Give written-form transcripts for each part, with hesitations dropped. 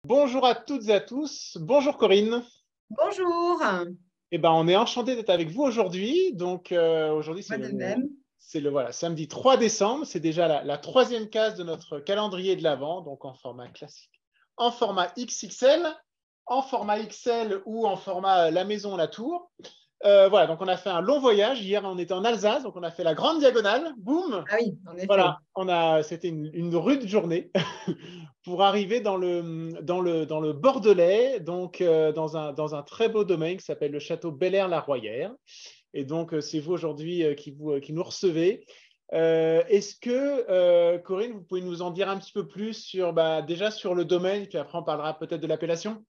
Bonjour à toutes et à tous. Bonjour Corinne. Bonjour, On est enchanté d'être avec vous aujourd'hui. Aujourd'hui, moi de même. c'est le voilà, samedi 3 décembre. C'est déjà la troisième case de notre calendrier de l'Avent, donc en format classique, en format XXL, en format XL ou en format la maison, la tour. Voilà, donc on a fait un long voyage. Hier, on était en Alsace, donc on a fait la grande diagonale. Boum! Ah oui, en effet. Voilà, c'était une rude journée pour arriver dans le Bordelais, donc dans un très beau domaine qui s'appelle le château Bel-Air-la-Royère. Et donc, c'est vous aujourd'hui qui nous recevez. Est-ce que, Corinne, vous pouvez nous en dire un petit peu plus déjà sur le domaine, puis après on parlera peut-être de l'appellation?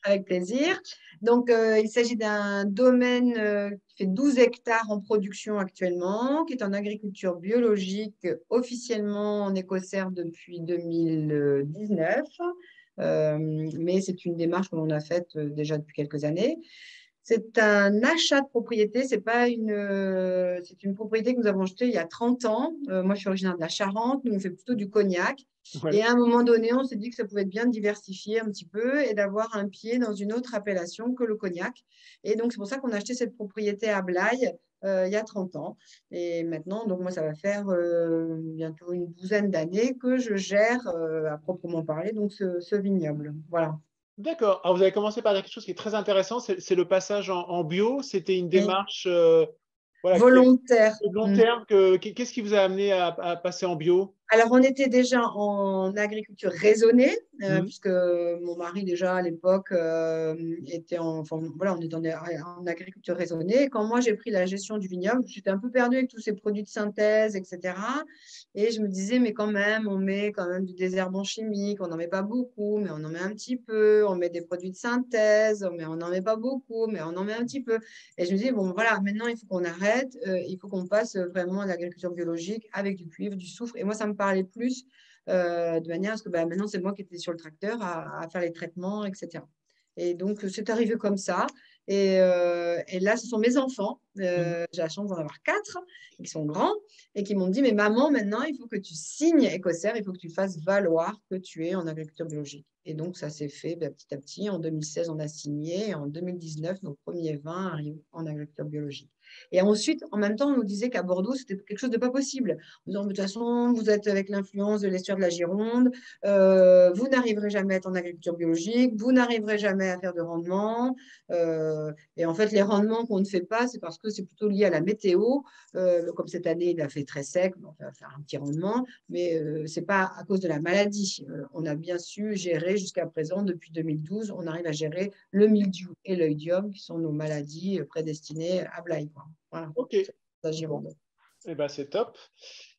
Avec plaisir. Donc, il s'agit d'un domaine qui fait 12 hectares en production actuellement, qui est en agriculture biologique officiellement en Écossaire depuis 2019. Mais c'est une démarche que l'on a faite déjà depuis quelques années. C'est un achat de propriété, c'est une propriété que nous avons achetée il y a 30 ans. Moi, je suis originaire de la Charente, nous on fait plutôt du cognac. Et Oui. à un moment donné, on s'est dit que ça pouvait être bien de diversifier un petit peu et d'avoir un pied dans une autre appellation que le cognac. Et donc, c'est pour ça qu'on a acheté cette propriété à Blaye il y a 30 ans. Et maintenant, donc moi, ça va faire bientôt une douzaine d'années que je gère à proprement parler donc ce vignoble. Voilà. D'accord. Alors, vous avez commencé par dire quelque chose qui est très intéressant, c'est le passage en bio. C'était une Et démarche voilà, qui est volontaire. de long Mm. terme. Qu'est-ce qui vous a amené à passer en bio? Alors, on était déjà en agriculture raisonnée, Mhm. puisque mon mari, déjà à l'époque, était enfin, voilà, on est en agriculture raisonnée. Et quand moi, j'ai pris la gestion du vignoble, j'étais un peu perdue avec tous ces produits de synthèse, etc. Et je me disais, mais quand même, on met quand même du désherbant chimique, on n'en met pas beaucoup, mais on en met un petit peu. On met des produits de synthèse, mais on n'en met pas beaucoup, mais on en met un petit peu. Et je me dis, bon, voilà, maintenant, il faut qu'on arrête, il faut qu'on passe vraiment à l'agriculture biologique avec du cuivre, du soufre. Et moi, ça me parlait plus de manière à ce que maintenant, c'est moi qui étais sur le tracteur à faire les traitements, etc. Et donc, c'est arrivé comme ça. Et là, ce sont mes enfants. Mhm. J'ai la chance d'en avoir 4 qui sont grands et qui m'ont dit, mais maman, maintenant, il faut que tu signes Écossaire, il faut que tu fasses valoir que tu es en agriculture biologique. Et donc, ça s'est fait petit à petit. En 2016, on a signé. Et en 2019, nos premiers vins arrivent en agriculture biologique. Et ensuite, en même temps, on nous disait qu'à Bordeaux, c'était quelque chose de pas possible. En disant, de toute façon, vous êtes avec l'influence de l'estuaire de la Gironde, vous n'arriverez jamais à être en agriculture biologique, vous n'arriverez jamais à faire de rendement. Et en fait, les rendements qu'on ne fait pas, c'est parce que c'est plutôt lié à la météo. Comme cette année, il a fait très sec, donc on va faire un petit rendement, mais ce n'est pas à cause de la maladie. On a bien su gérer jusqu'à présent, depuis 2012, on arrive à gérer le mildiou et l'oïdium, qui sont nos maladies prédestinées à Blaye. Voilà, Ok. c'est la Bon, Gironde. c'est top.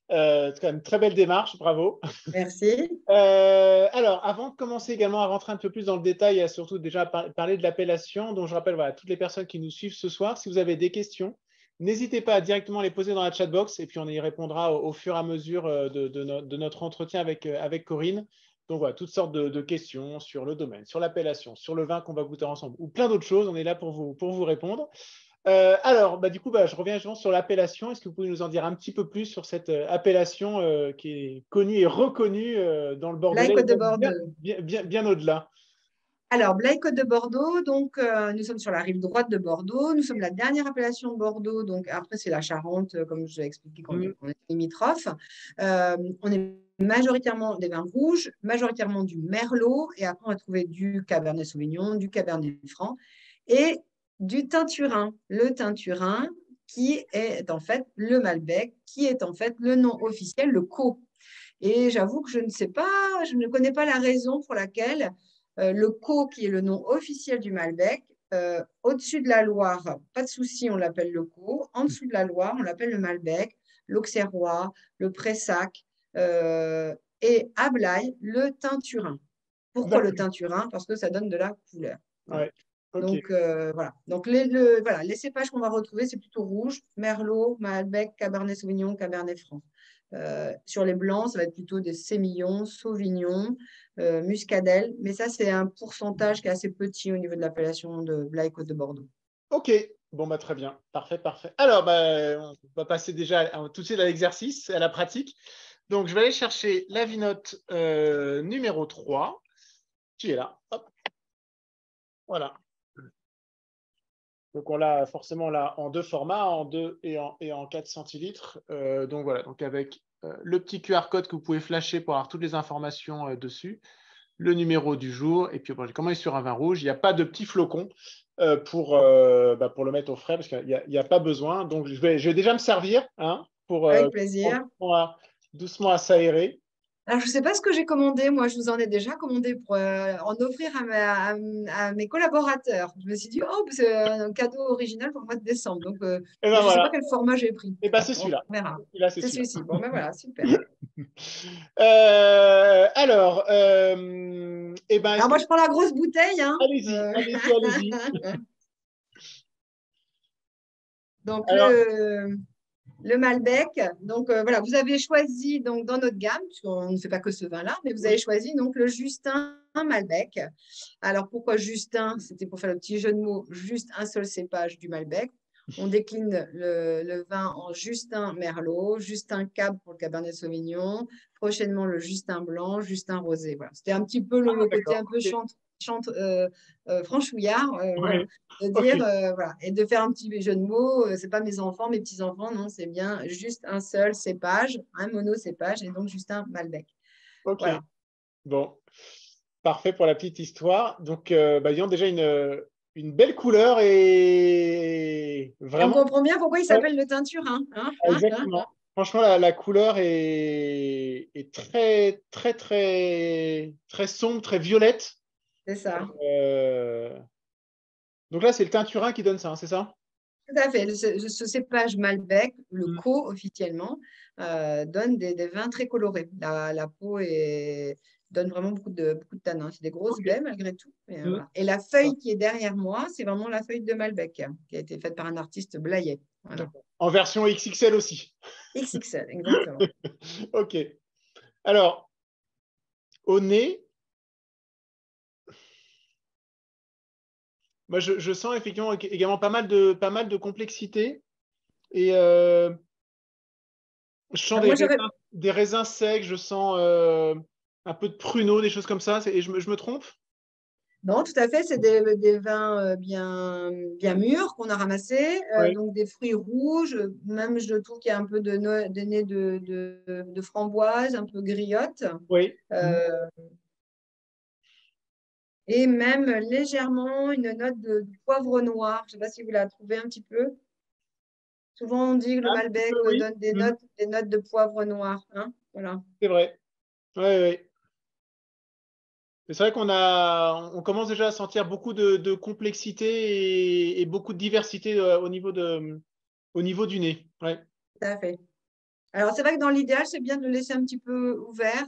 C'est quand même une très belle démarche, bravo. Merci. Alors, avant de commencer également à rentrer un peu plus dans le détail et à surtout déjà parler de l'appellation, dont je rappelle voilà, toutes les personnes qui nous suivent ce soir, si vous avez des questions, n'hésitez pas à directement les poser dans la chatbox et puis on y répondra au fur et à mesure de notre entretien avec Corinne. Donc voilà, toutes sortes de questions sur le domaine, sur l'appellation, sur le vin qu'on va goûter ensemble ou plein d'autres choses. On est là pour vous répondre. Du coup, je reviens justement sur l'appellation. Est-ce que vous pouvez nous en dire un petit peu plus sur cette appellation qui est connue et reconnue dans le Bordelais, Blaye et de même Bordeaux. bien au-delà? Alors, Blaye Côte de Bordeaux, donc nous sommes sur la rive droite de Bordeaux. Nous sommes la dernière appellation de Bordeaux. Donc, après, c'est la Charente, comme je l'ai expliqué, Mhm. on est limitrophe. On est majoritairement des vins rouges, majoritairement du Merlot. Et après, on va trouver du Cabernet Sauvignon, du Cabernet Franc et du Teinturin. Le Teinturin, qui est en fait le Malbec, qui est en fait le nom officiel, le Co. Et j'avoue que je ne sais pas, je ne connais pas la raison pour laquelle le Co, qui est le nom officiel du Malbec, au-dessus de la Loire, pas de souci, on l'appelle le Co. En dessous de la Loire, on l'appelle le Malbec, l'Auxerrois, le Pressac et à Blaye, le Teinturin. Pourquoi le D'accord. Teinturin? Parce que ça donne de la couleur. Voilà. Ouais. Ok. Donc, voilà. Donc, voilà, les cépages qu'on va retrouver, c'est plutôt rouge, Merlot, Malbec, Cabernet Sauvignon, Cabernet Franc. Sur les blancs, ça va être plutôt des sémillons, sauvignons, muscadelle. Mais ça, c'est un pourcentage qui est assez petit au niveau de l'appellation de Blaye-Côte de Bordeaux. Ok. Bon, très bien. Parfait, parfait. Alors, on va passer déjà tout de suite à l'exercice, à la pratique. Donc, je vais aller chercher la vinote numéro 3. Tu es là. Hop. Voilà. Donc, on l'a forcément là en 2 formats, en 2 et en 4 centilitres. Donc, voilà. Donc, avec le petit QR code que vous pouvez flasher pour avoir toutes les informations dessus, le numéro du jour. Et puis, bon, j'ai commandé sur un vin rouge. Il n'y a pas de petit flocon pour le mettre au frais parce qu'il n'y a pas besoin. Donc, je vais déjà me servir pour Avec plaisir. doucement à s'aérer. Alors, je ne sais pas ce que j'ai commandé. Moi, je vous en ai déjà commandé pour en offrir à mes collaborateurs. Je me suis dit, oh, c'est un cadeau original pour le mois de décembre. Donc, Et mais ben je ne sais pas voilà. quel format j'ai pris. Et ben c'est Bon, celui-là. on verra. C'est C'est celui-là. celui-ci. Bon, ben voilà, super. Alors, est-ce Alors, moi, que... je prends la grosse bouteille, hein. Allez-y, allez-y, allez-y. Donc, Alors, le Malbec. Donc, voilà, vous avez choisi donc, dans notre gamme, puisqu'on ne fait pas que ce vin-là, mais vous avez oui. choisi donc, le Justin Malbec. Alors, pourquoi Justin? C'était pour faire le petit jeu de mots, juste un seul cépage du Malbec. On décline le vin en Justin Merlot, Justin Cab pour le Cabernet Sauvignon, prochainement le Justin Blanc, Justin Rosé. Voilà. C'était un petit peu le côté D'accord. un peu Ok. franchouillard. Voilà Oui. de Ok. dire voilà et de faire un petit jeu de mots, c'est pas mes enfants, mes petits-enfants, non, c'est bien juste un seul cépage, un monocépage et donc juste un Malbec. Ok. Voilà. Bon. Parfait pour la petite histoire. Donc, disons déjà une belle couleur et Et on vraiment. comprend bien pourquoi il Ouais, s'appelle le teinturin, hein. exactement. Franchement, la couleur est très, très, très, très sombre, très violette. C'est ça. Euh, Donc là, c'est le teinturin qui donne ça, c'est ça? Tout à fait. Ce cépage Malbec, le Mm. co officiellement, donne des vins très colorés. La peau donne vraiment beaucoup de tanins. C'est des grosses Ok. baies malgré tout. Mm. Voilà. Et la feuille qui est derrière moi, c'est vraiment la feuille de Malbec qui a été faite par un artiste Blayet. Voilà. D'accord. En version XXL aussi. XXL, exactement. Ok. Alors, au nez, moi, je sens effectivement également pas mal de complexité. Et je sens Alors moi, j'aurais. des raisins secs, je sens un peu de pruneaux, des choses comme ça. Et je me trompe? Non, tout à fait, c'est des vins bien mûrs qu'on a ramassés, Oui. donc des fruits rouges, même je trouve qu'il y a un peu de nez de framboise, un peu griotte, Oui. Mm. euh, et même légèrement une note de poivre noir. Je ne sais pas si vous la trouvez un petit peu. Souvent, on dit que le Un petit Malbec peu, oui. donne Mm. des notes de poivre noir, hein. Voilà. C'est vrai. Oui, oui. C'est vrai on commence déjà à sentir beaucoup de complexité et beaucoup de diversité au niveau du nez. Ouais. Tout à fait. Alors, c'est vrai que dans l'idéal, c'est bien de le laisser un petit peu ouvert.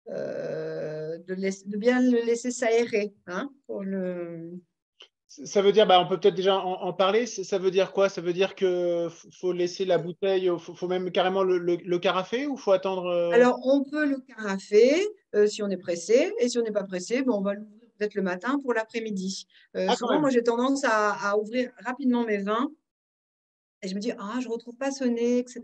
De bien le laisser s'aérer, hein, pour le... Ça veut dire, on peut peut-être déjà en parler. Ça veut dire quoi? Ça veut dire que faut laisser la bouteille, faut même carrément le carafer ou faut attendre Alors, on peut le carafer si on est pressé, et si on n'est pas pressé, on va l'ouvrir peut-être le matin pour l'après-midi. Ah, quand Souvent, même. moi, j'ai tendance à ouvrir rapidement mes vins, et je me dis, ah, je ne retrouve pas ce nez, etc.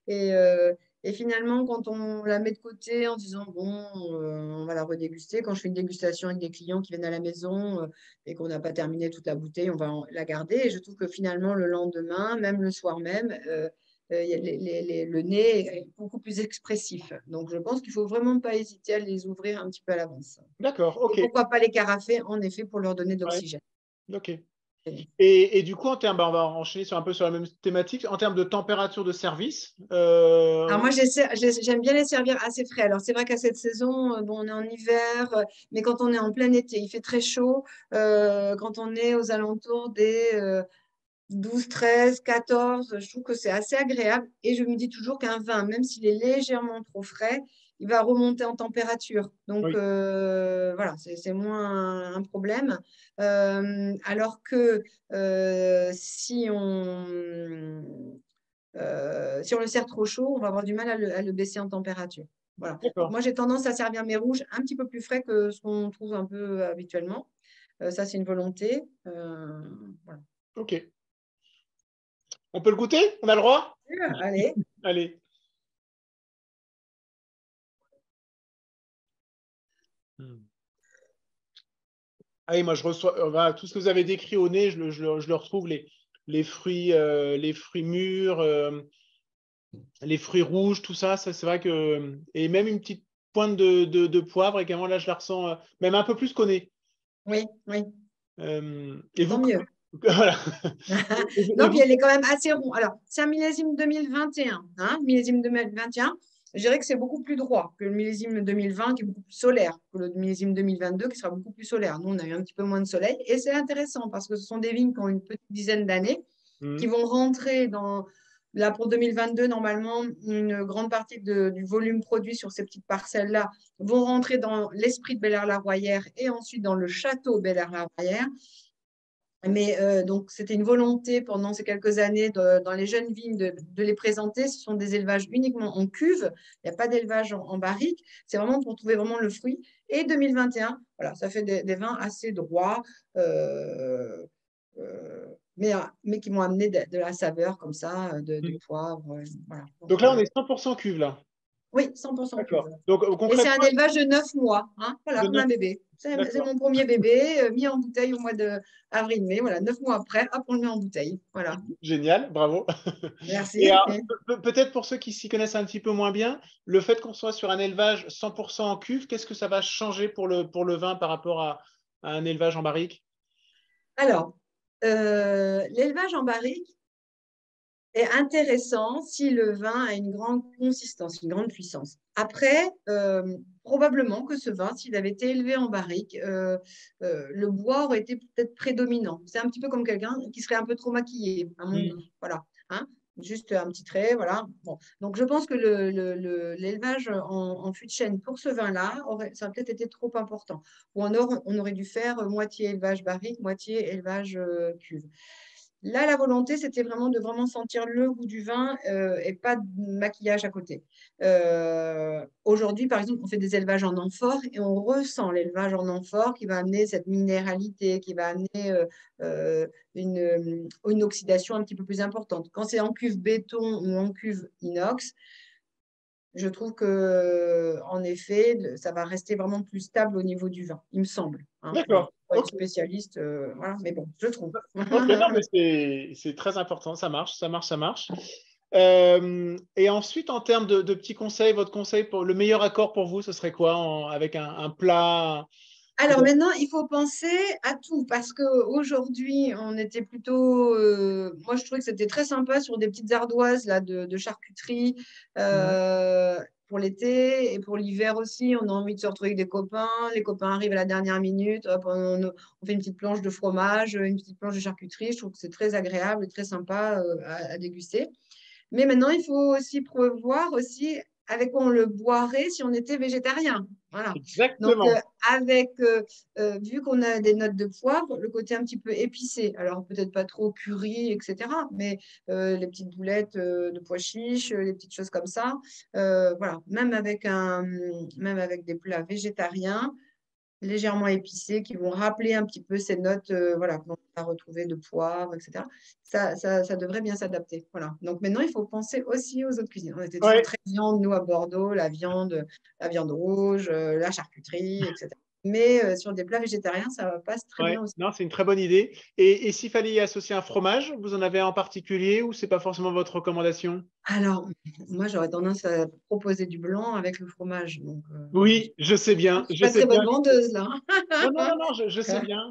Et, euh, et finalement, quand on la met de côté en disant, bon, on va la redéguster, quand je fais une dégustation avec des clients qui viennent à la maison et qu'on n'a pas terminé toute la bouteille, on va la garder. Et je trouve que finalement, le lendemain, même le soir même, le nez est beaucoup plus expressif. Donc, je pense qu'il ne faut vraiment pas hésiter à les ouvrir un petit peu à l'avance. D'accord, Et ok. pourquoi pas les carafer, en effet, pour leur donner de Ouais, l'oxygène. ok. Et du coup, en termes, on va enchaîner sur un peu sur la même thématique. En termes de température de service, Alors moi, j'aime bien les servir assez frais. Alors c'est vrai qu'à cette saison, bon, on est en hiver, mais quand on est en plein été, il fait très chaud. Quand on est aux alentours des 12, 13, 14, je trouve que c'est assez agréable. Et je me dis toujours qu'un vin, même s'il est légèrement trop frais, il va remonter en température. Donc oui, voilà, c'est moins un problème. Alors que si on le sert trop chaud, on va avoir du mal à le baisser en température. Voilà. Donc, d'accord, moi, j'ai tendance à servir mes rouges un petit peu plus frais que ce qu'on trouve un peu habituellement. Ça, c'est une volonté. Voilà. ok. On peut le goûter? On a le droit? Allez. Allez. Hmm. Ah oui, moi, je reçois voilà, tout ce que vous avez décrit au nez, je le retrouve, les fruits mûrs, les fruits rouges, tout ça, c'est vrai que. Et même une petite pointe de poivre également, là, je la ressens même un peu plus qu'au nez. Oui, oui, Et vous, tant mieux. voilà. Et Non, puis vous, elle est quand même assez rond. Alors, c'est un millésime 2021. Hein, millésime 2021, je dirais que c'est beaucoup plus droit que le millésime 2020 qui est beaucoup plus solaire, que le millésime 2022 qui sera beaucoup plus solaire. Nous, on a eu un petit peu moins de soleil. Et c'est intéressant parce que ce sont des vignes qui ont une petite dizaine d'années, qui vont rentrer dans, là pour 2022, normalement, une grande partie du volume produit sur ces petites parcelles-là vont rentrer dans l'esprit de Bel-Air-la-Royère et ensuite dans le château Bel-Air-la-Royère. Mais donc, c'était une volonté pendant ces quelques années dans les jeunes vignes de les présenter. Ce sont des élevages uniquement en cuve. Il n'y a pas d'élevage en barrique. C'est vraiment pour trouver vraiment le fruit. Et 2021, voilà, ça fait des vins assez droits, euh, euh, mais qui m'ont amené de la saveur comme ça, du poivre. Voilà. donc là, on est 100% cuve, là. Oui, 100% cuve. D'accord. Donc, Et c'est un concrètement, élevage de 9 mois, hein, voilà, de comme un 9. bébé. C'est D'accord. mon premier bébé, mis en bouteille au mois d'avril-mai. Voilà, 9 mois après, hop, on le met en bouteille. Voilà. Génial, bravo. Et Merci. alors, peut-être pour ceux qui s'y connaissent un petit peu moins bien, le fait qu'on soit sur un élevage 100% en cuve, qu'est-ce que ça va changer pour le vin par rapport à un élevage en barrique? Alors, l'élevage en barrique est intéressant si le vin a une grande consistance, une grande puissance. Après, probablement que ce vin, s'il avait été élevé en barrique, le bois aurait été peut-être prédominant. C'est un petit peu comme quelqu'un qui serait un peu trop maquillé, à mon goût. Voilà. Hein, juste un petit trait, voilà. Bon. Donc, je pense que l'élevage en fût de chêne pour ce vin-là, ça aurait peut-être été trop important. Ou on aurait dû faire moitié élevage barrique, moitié élevage cuve. Là, la volonté, c'était vraiment sentir le goût du vin et pas de maquillage à côté. Aujourd'hui, par exemple, on fait des élevages en amphore et on ressent l'élevage en amphore qui va amener cette minéralité, qui va amener une oxydation un petit peu plus importante. Quand c'est en cuve béton ou en cuve inox, je trouve que, en effet, ça va rester vraiment plus stable au niveau du vin, il me semble. Hein. Voilà. D'accord. Pas une Ok. spécialiste, voilà, mais bon, je trouve. Ok, non, mais c'est très important. Ça marche, ça marche, ça marche. Et ensuite, en termes de petits conseils, votre conseil pour le meilleur accord pour vous, ce serait quoi avec un plat? Alors maintenant, il faut penser à tout parce qu'aujourd'hui, on était plutôt. Moi, je trouvais que c'était très sympa sur des petites ardoises là, de charcuterie pour l'été et pour l'hiver aussi. On a envie de se retrouver avec des copains. Les copains arrivent à la dernière minute. Hop, on fait une petite planche de fromage, une petite planche de charcuterie. Je trouve que c'est très agréable et très sympa à déguster. Mais maintenant, il faut aussi prévoir aussi avec quoi on le boirait si on était végétarien. Voilà. Donc, Exactement. vu qu'on a des notes de poivre, le côté un petit peu épicé, alors peut-être pas trop curry, etc., mais les petites boulettes de pois chiches, les petites choses comme ça, voilà, même avec des plats végétariens, légèrement épicés qui vont rappeler un petit peu ces notes voilà, qu'on va retrouver de poivre, etc. Ça devrait bien s'adapter. Voilà. Donc maintenant, il faut penser aussi aux autres cuisines. On était toujours Ouais. très viande, nous, à Bordeaux, la viande rouge, la charcuterie, etc. Mais sur des plats végétariens, ça passe très Ouais, bien aussi. non, c'est une très bonne idée. Et s'il fallait y associer un fromage, vous en avez un en particulier ou c'est pas forcément votre recommandation? Alors, moi, j'aurais tendance à proposer du blanc avec le fromage. Donc, Oui, je sais bien, je suis je pas sais très bonne bien. vendeuse, là. Non, non, non, non, je sais bien,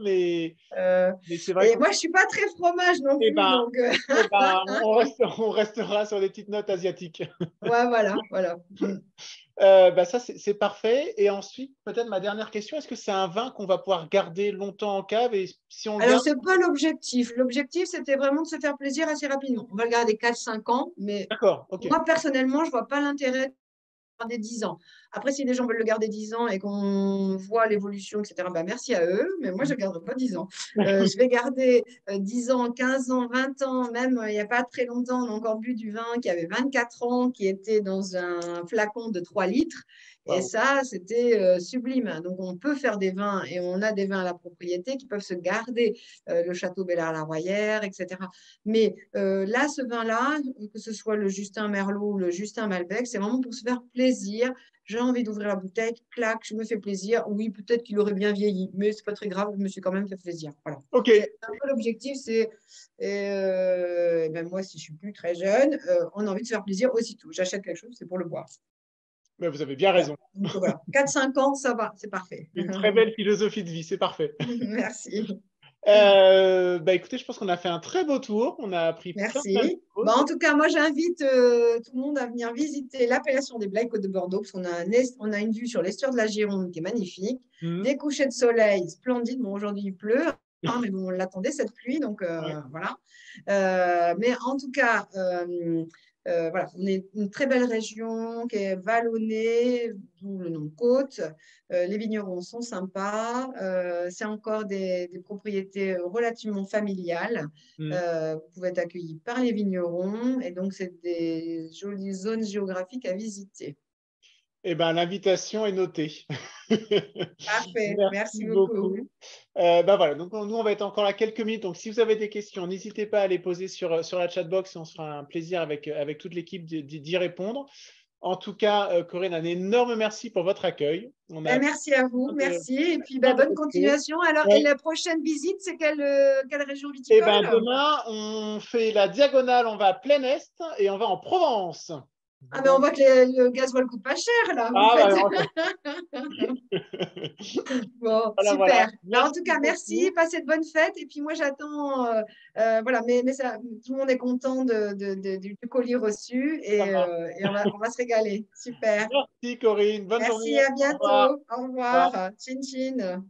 Euh, mais c'est vrai et qu'on moi, je suis pas très fromage non eh plus. ben, Donc, on restera sur des petites notes asiatiques. ouais, voilà, voilà. Bah ça, c'est parfait. Et ensuite, peut-être ma dernière question, est-ce que c'est un vin qu'on va pouvoir garder longtemps en cave? Et si on le Alors, garde, ce n'est pas l'objectif. L'objectif, c'était vraiment de se faire plaisir assez rapidement. On va le garder 4 5 ans, mais d'accord, ok. moi, personnellement, je ne vois pas l'intérêt de garder 10 ans. Après, si les gens veulent le garder 10 ans et qu'on voit l'évolution, etc., ben, merci à eux, mais moi, je ne le garderai pas 10 ans. Je vais garder 10 ans, 15 ans, 20 ans, même il n'y a pas très longtemps, on a encore bu du vin qui avait 24 ans, qui était dans un flacon de 3 litres. Et Wow. ça, c'était sublime. Donc, on peut faire des vins et on a des vins à la propriété qui peuvent se garder, le château Bel-Air-la-Royère, etc. Mais là, ce vin-là, que ce soit le Justin Merlot ou le Justin Malbec, c'est vraiment pour se faire plaisir. j'ai envie d'ouvrir la bouteille, clac, je me fais plaisir. Oui, peut-être qu'il aurait bien vieilli, mais c'est pas très grave, je me suis quand même fait plaisir. Voilà. Ok. C'est un peu l'objectif, c'est ben moi, si je suis plus très jeune, on a envie de se faire plaisir aussitôt. J'achète quelque chose, c'est pour le boire. Ben, vous avez bien Voilà. raison. Donc voilà, 4-5 ans, ça va, c'est parfait. Une très belle philosophie de vie, c'est parfait. Merci. Bah, écoutez, je pense qu'on a fait un très beau tour. On a appris plein de Merci. Bon, choses. en tout cas, moi, j'invite tout le monde à venir visiter l'appellation des Blaye Côtes de Bordeaux, parce qu'on a, on a une vue sur l'estuaire de la Gironde qui est magnifique, Mhm. des couchers de soleil splendides. Bon, aujourd'hui, il pleut, hein, mais bon, on l'attendait, cette pluie, donc Ouais. voilà. Mais en tout cas, voilà, on est une très belle région qui est vallonnée, d'où le nom côte. Les vignerons sont sympas. C'est encore des propriétés relativement familiales. Mhm. Vous pouvez être accueilli par les vignerons et donc c'est des jolies zones géographiques à visiter. Eh ben, l'invitation est notée. Parfait, Merci merci beaucoup. beaucoup. Bah voilà, donc nous, on va être encore là quelques minutes. Donc, si vous avez des questions, n'hésitez pas à les poser sur la chatbox et on se fera un plaisir avec toute l'équipe d'y répondre. En tout cas, Corinne, un énorme merci pour votre accueil. On a Ben, appris merci à vous, plein de, merci. Et puis plein ben, de bonne choses. continuation. Alors, et Ouais. la prochaine visite, c'est quelle région Et ben, viticole? demain, on fait la diagonale, on va à plein est et on va en Provence. Ah ben on Donc, voit que le gasoil coûte pas cher là. Vous ah, faites. bah, Bon, voilà, voilà. super. Ben, en Merci tout cas, merci. beaucoup. Passez de bonnes fêtes. Et puis moi, j'attends. Voilà, mais ça, tout le monde est content du colis reçu Ça marche. et on va se régaler. Super. Merci Corinne. Bonne journée. Merci, à Au revoir. bientôt. Au Au revoir. revoir. Chin chin.